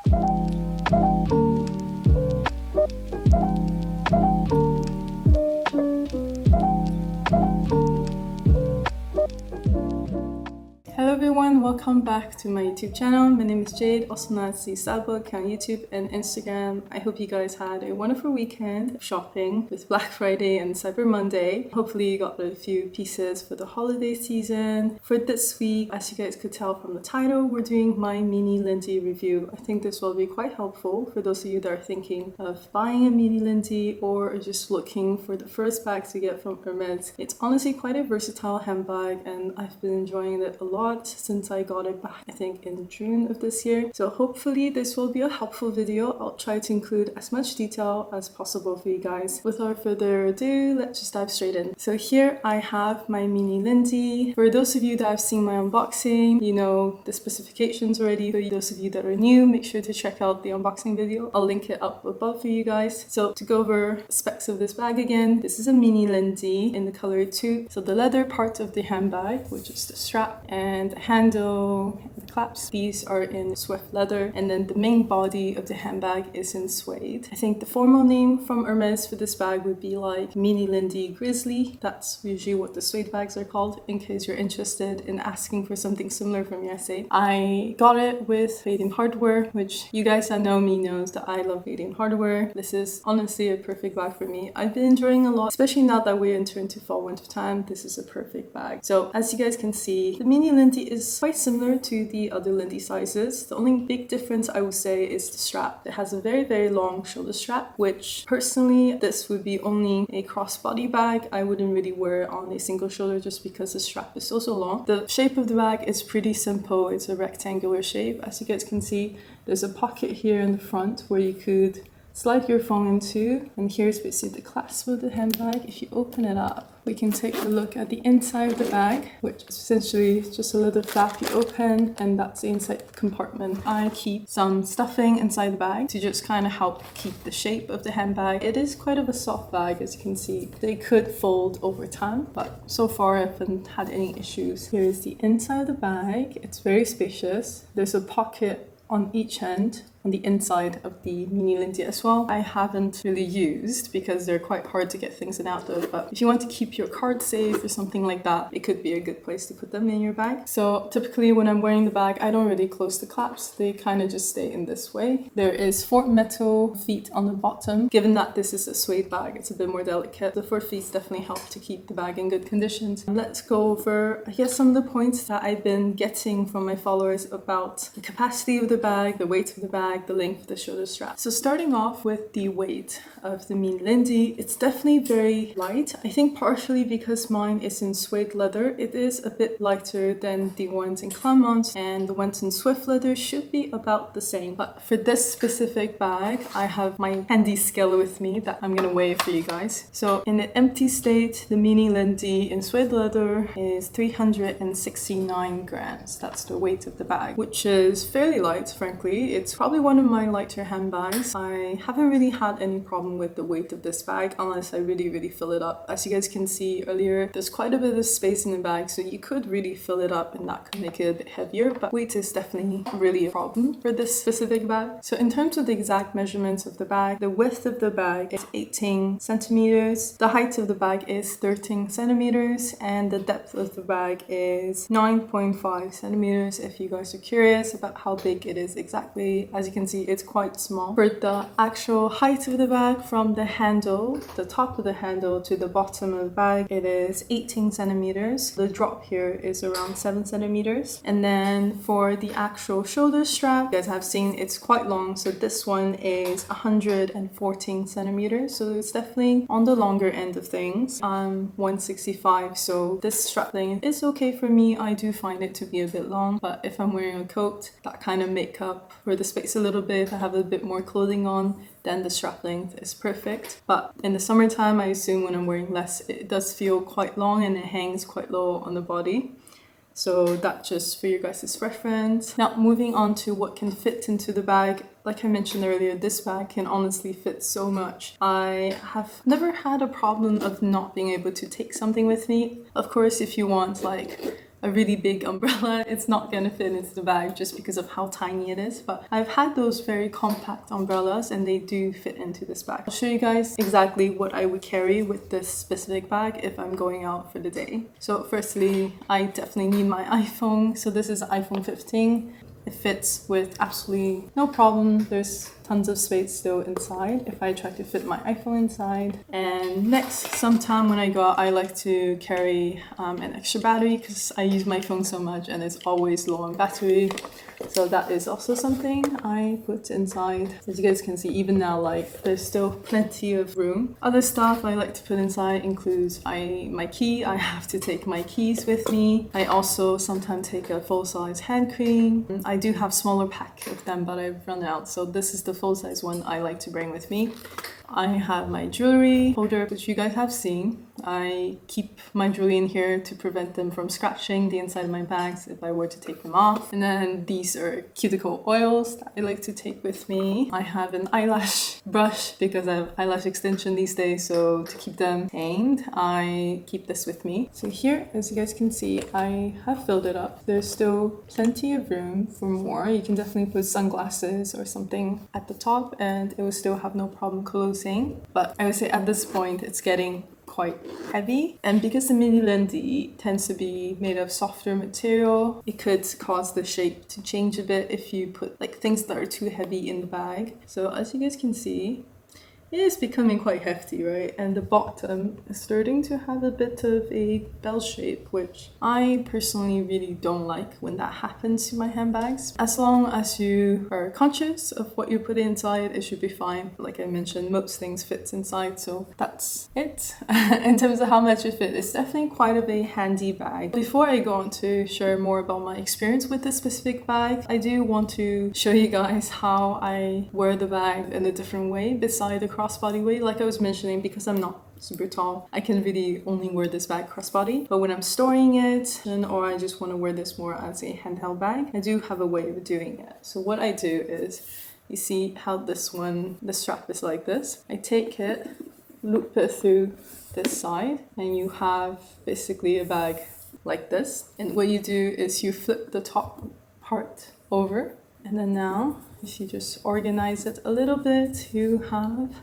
Hello everyone, welcome back to my YouTube channel. My name is Jade, also known as the Style Book on YouTube and Instagram. I hope you guys had a wonderful weekend of shopping with Black Friday and Cyber Monday. Hopefully you got a few pieces for the holiday season. For this week, as you guys could tell from the title, we're doing my mini Lindy review. I think this will be quite helpful for those of you that are thinking of buying a mini Lindy or are just looking for the first bag to get from Hermes. It's honestly quite a versatile handbag and I've been enjoying it a lot since I got it back, I think in June of this year. So hopefully this will be a helpful video. I'll try to include as much detail as possible for you guys. Without further ado, let's just dive straight in. So here I have my mini Lindy. For those of you that have seen my unboxing, you know the specifications already. For those of you that are new, make sure to check out the unboxing video. I'll link it up above for you guys. So to go over specs of this bag again, this is a mini Lindy in the color Etoupe. So the leather part of the handbag, which is the strap and the handle, the clasps, these are in swift leather, and then the main body of the handbag is in suede. I think the formal name from Hermes for this bag would be like Mini Lindy Grizzly. That's usually what the suede bags are called, in case you're interested in asking for something similar from USA. I got it with Radiant Hardware, which you guys that know me knows that I love Radiant Hardware. This is honestly a perfect bag for me. I've been enjoying a lot, especially now that we're entering into fall winter time. This is a perfect bag. So as you guys can see, the Mini Lindy is quite similar to the other Lindy sizes. The only big difference I would say is the strap. It has a very long shoulder strap, which personally this would be only a crossbody bag. I wouldn't really wear it on a single shoulder just because the strap is so long. The shape of the bag is pretty simple. It's a rectangular shape. As you guys can see, there's a pocket here in the front where you could slide your phone into, and here's basically the clasp of the handbag. If you open it up, we can take a look at the inside of the bag, which is essentially just a little flap you open, and that's the inside compartment. I keep some stuffing inside the bag to just kind of help keep the shape of the handbag. It is quite of a soft bag, as you can see. They could fold over time, but so far I haven't had any issues. Here is the inside of the bag. It's very spacious. There's a pocket on each end on the inside of the mini Lindy as well. I haven't really used because they're quite hard to get things in out of, but if you want to keep your cards safe or something like that, it could be a good place to put them in your bag. So typically when I'm wearing the bag, I don't really close the clasps. They kind of just stay in this way. There is 4 metal feet on the bottom. Given that this is a suede bag, it's a bit more delicate. The 4 feet definitely help to keep the bag in good conditions. Let's go over, I guess, some of the points that I've been getting from my followers about the capacity of the bag, the weight of the bag, the length of the shoulder strap. So starting off with the weight of the mini Lindy, it's definitely very light. I think partially because mine is in suede leather, it is a bit lighter than the ones in Claremont, and the ones in swift leather should be about the same. But for this specific bag, I have my handy scale with me that I'm gonna weigh for you guys. So in the empty state, the mini Lindy in suede leather is 369 grams. That's the weight of the bag, which is fairly light, frankly. It's probably one of my lighter handbags. I haven't really had any problem with the weight of this bag unless I really fill it up. As you guys can see earlier, there's quite a bit of space in the bag, so you could really fill it up and that could make it a bit heavier, but weight is definitely really a problem for this specific bag. So in terms of the exact measurements of the bag, the width of the bag is 18 centimeters, the height of the bag is 13 centimeters, and the depth of the bag is 9.5 centimeters if you guys are curious about how big it is exactly. As you can see, it's quite small. For the actual height of the bag, from the handle, the top of the handle to the bottom of the bag, it is 18 centimeters. The drop here is around 7 centimeters. And then for the actual shoulder strap, you guys have seen it's quite long. So this one is 114 centimeters. So it's definitely on the longer end of things. I'm 165, so this strap length is okay for me. I do find it to be a bit long, but if I'm wearing a coat, that kind of make up for the space a little bit. If I have a bit more clothing on, then the strap length is perfect. But in the summertime, I assume when I'm wearing less, it does feel quite long and it hangs quite low on the body. So that's just for your guys' reference. Now moving on to what can fit into the bag. Like I mentioned earlier, this bag can honestly fit so much. I have never had a problem of not being able to take something with me. Of course, if you want like a really big umbrella, it's not gonna fit into the bag just because of how tiny it is. But I've had those very compact umbrellas and they do fit into this bag. I'll show you guys exactly what I would carry with this specific bag if I'm going out for the day. So firstly, I definitely need my iPhone. So this is iPhone 15. It fits with absolutely no problem. There's tons of space still inside if I try to fit my iPhone inside. And next, sometime when I go out, I like to carry an extra battery because I use my phone so much and it's always low on battery. So that is also something I put inside. As you guys can see, even now, like, there's still plenty of room. Other stuff I like to put inside includes my key. I have to take my keys with me. I also sometimes take a full-size hand cream. I do have smaller pack of them, but I've run out. So this is the full-size one I like to bring with me. I have my jewelry holder, which you guys have seen. I keep my jewelry in here to prevent them from scratching the inside of my bags if I were to take them off. And then these are cuticle oils that I like to take with me. I have an eyelash brush because I have eyelash extension these days, so to keep them tamed, I keep this with me. So here, as you guys can see, I have filled it up. There's still plenty of room for more. You can definitely put sunglasses or something at the top and it will still have no problem closing. But I would say at this point, it's getting quite heavy, and because the Mini Lindy tends to be made of softer material, it could cause the shape to change a bit if you put like things that are too heavy in the bag. So as you guys can see, it is becoming quite hefty, right? And the bottom is starting to have a bit of a bell shape, which I personally really don't like when that happens to my handbags. As long as you are conscious of what you put inside, it should be fine. Like I mentioned, most things fit inside, so that's it. In terms of how much it fits, it's definitely quite of a handy bag. Before I go on to share more about my experience with this specific bag, I do want to show you guys how I wear the bag in a different way beside the crossbody way. Like I was mentioning, because I'm not super tall, I can really only wear this bag crossbody. But when I'm storing it, or I just want to wear this more as a handheld bag, I do have a way of doing it. So what I do is, you see how this one, the strap is like this. I take it, loop it through this side, and you have basically a bag like this. And what you do is you flip the top part over, and then now if you just organize it a little bit, you have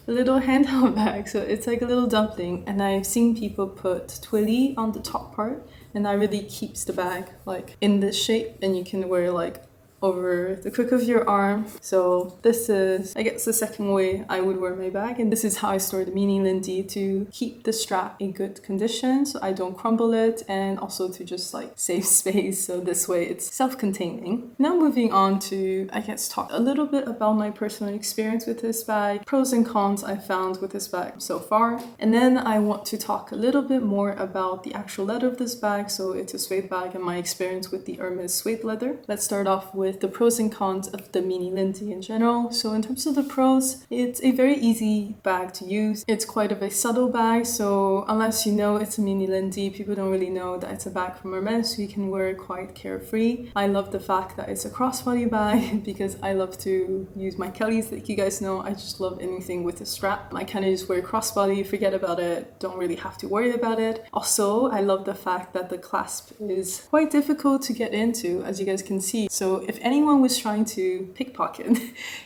a little handheld bag. So it's like a little dumpling, and I've seen people put twilly on the top part, and that really keeps the bag like in this shape, and you can wear like over the crook of your arm. So this is, I guess, the second way I would wear my bag, and this is how I store the Mini Lindy to keep the strap in good condition so I don't crumble it, and also to just like save space, so this way it's self-containing. Now moving on to, I guess, talk a little bit about my personal experience with this bag, pros and cons I found with this bag so far, and then I want to talk a little bit more about the actual leather of this bag. So it's a suede bag and my experience with the Hermes suede leather. Let's start off with the pros and cons of the Mini Lindy in general. So in terms of the pros, it's a very easy bag to use. It's quite of a subtle bag, so unless you know it's a Mini Lindy, people don't really know that it's a bag from Hermes, so you can wear it quite carefree. I love the fact that it's a crossbody bag because I love to use my Kellys. Like you guys know, I just love anything with a strap. I kind of just wear crossbody, forget about it, don't really have to worry about it. Also, I love the fact that the clasp is quite difficult to get into, as you guys can see. So if anyone was trying to pickpocket,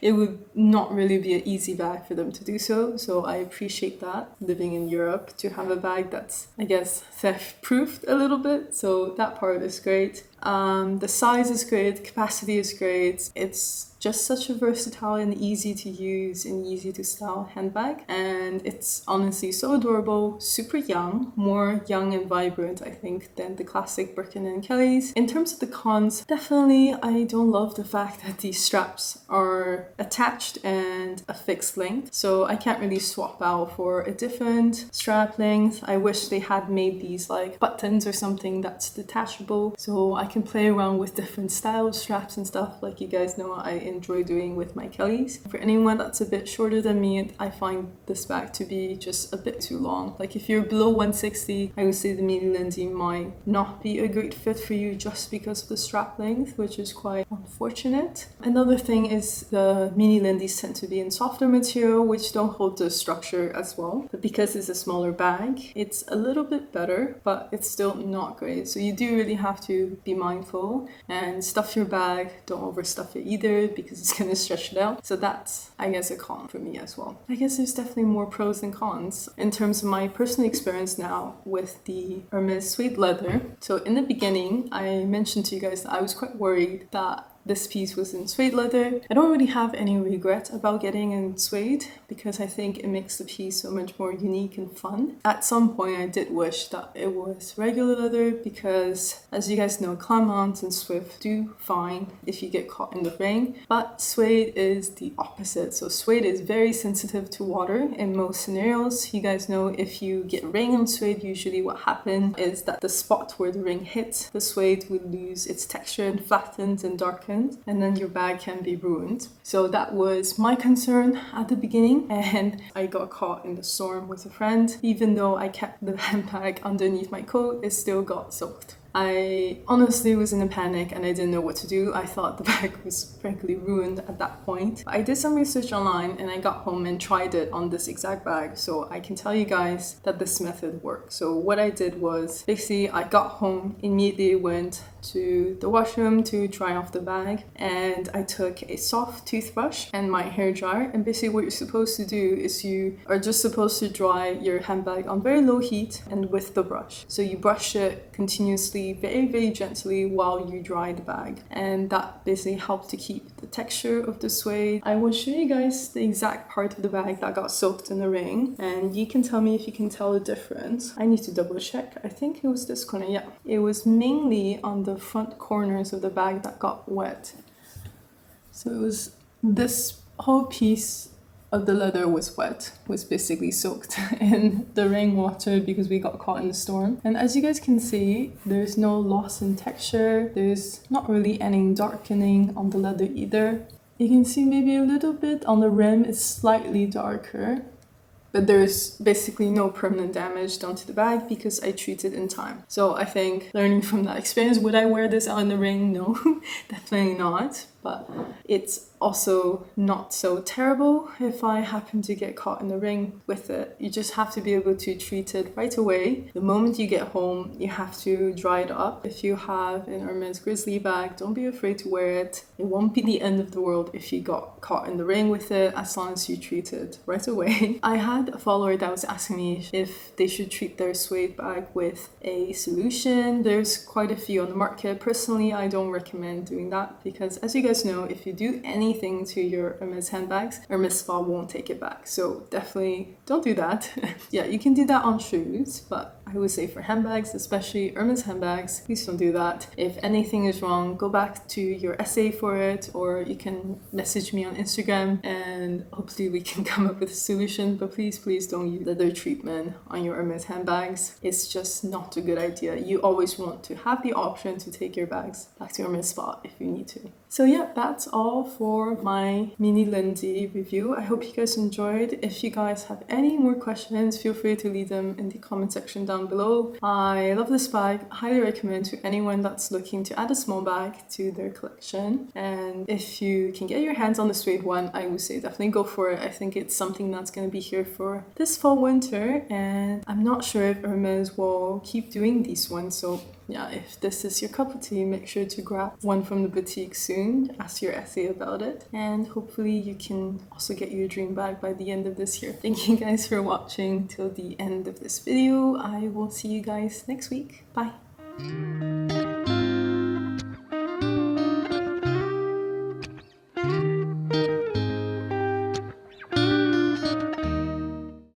it would not really be an easy bag for them to do so. So I appreciate that, living in Europe, to have a bag that's, I guess, theft-proofed a little bit. So that part is great. The size is great, capacity is great. It's just such a versatile and easy to use and easy to style handbag, and it's honestly so adorable, super young, more young and vibrant I think than the classic Birkin and Kellys. In terms of the cons, definitely I don't love the fact that these straps are attached and a fixed length, so I can't really swap out for a different strap length. I wish they had made these like buttons or something that's detachable, so I can play around with different styles, straps and stuff, like you guys know I enjoy doing with my Kellys. For anyone that's a bit shorter than me, I find this bag to be just a bit too long. Like if you're below 160, I would say the Mini Lindy might not be a great fit for you just because of the strap length, which is quite unfortunate. Another thing is the Mini Lindys tend to be in softer material, which don't hold the structure as well. But because it's a smaller bag, it's a little bit better, but it's still not great. So you do really have to be mindful and stuff your bag. Don't overstuff it either because it's gonna stretch it out. So that's, I guess, a con for me as well. I guess there's definitely more pros than cons in terms of my personal experience now with the Hermes suede leather. So in the beginning, I mentioned to you guys that I was quite worried that this piece was in suede leather. I don't really have any regret about getting in suede because I think it makes the piece so much more unique and fun. At some point I did wish that it was regular leather because, as you guys know, Claremont and Swift do fine if you get caught in the rain, but suede is the opposite. So suede is very sensitive to water in most scenarios. You guys know if you get rain on suede, usually what happens is that the spot where the rain hits, the suede will lose its texture and flattens and darkens, and then your bag can be ruined. So that was my concern at the beginning, and I got caught in the storm with a friend. Even though I kept the handbag underneath my coat, it still got soaked. I honestly was in a panic and I didn't know what to do. I thought the bag was frankly ruined at that point. I did some research online and I got home and tried it on this exact bag, so I can tell you guys that this method works. So what I did was, basically I got home, immediately went to the washroom to dry off the bag, and I took a soft toothbrush and my hair dryer, and basically what you're supposed to do is you are just supposed to dry your handbag on very low heat and with the brush. So you brush it continuously, very gently while you dry the bag, and that basically helps to keep the texture of the suede. I will show you guys the exact part of the bag that got soaked in the rain, and you can tell me if you can tell the difference. I need to double check. I think it was this corner. Yeah, it was mainly on the front corners of the bag that got wet. So it was this whole piece of the leather was wet, was basically soaked in the rainwater because we got caught in the storm. And as you guys can see, there's no loss in texture. There's not really any darkening on the leather either. You can see maybe a little bit on the rim, it's slightly darker, but there's basically no permanent damage done to the bag because I treated in time. So I think, learning from that experience, would I wear this out in the rain? No, definitely not. But it's also not so terrible if I happen to get caught in the rain with it. You just have to be able to treat it right away. The moment you get home, you have to dry it up. If you have an Hermes Grizzly bag, don't be afraid to wear it. It won't be the end of the world if you got caught in the rain with it, as long as you treat it right away. I had a follower that was asking me if they should treat their suede bag with a solution. There's quite a few on the market. Personally, I don't recommend doing that because, as you guys know, if you do anything to your Hermes handbags, Hermes Spa won't take it back. So definitely don't do that. Yeah, you can do that on shoes, but I would say for handbags, especially Hermes handbags, please don't do that. If anything is wrong, go back to your essay for it, or you can message me on Instagram and hopefully we can come up with a solution. But please don't use leather treatment on your Hermes handbags. It's just not a good idea. You always want to have the option to take your bags back to Hermes Spa if you need to. So yeah, that's all for my Mini Lindy review. I hope you guys enjoyed. If you guys have any more questions, feel free to leave them in the comment section down below. I love this bag. I highly recommend to anyone that's looking to add a small bag to their collection. And if you can get your hands on the suede one, I would say definitely go for it. I think it's something that's going to be here for this fall winter, and I'm not sure if Hermes will keep doing these ones. So yeah, if this is your cup of tea, make sure to grab one from the boutique soon. Ask your essay about it, and hopefully you can also get your dream bag by the end of this year. Thank you guys for watching till the end of this video. I will see you guys next week. Bye.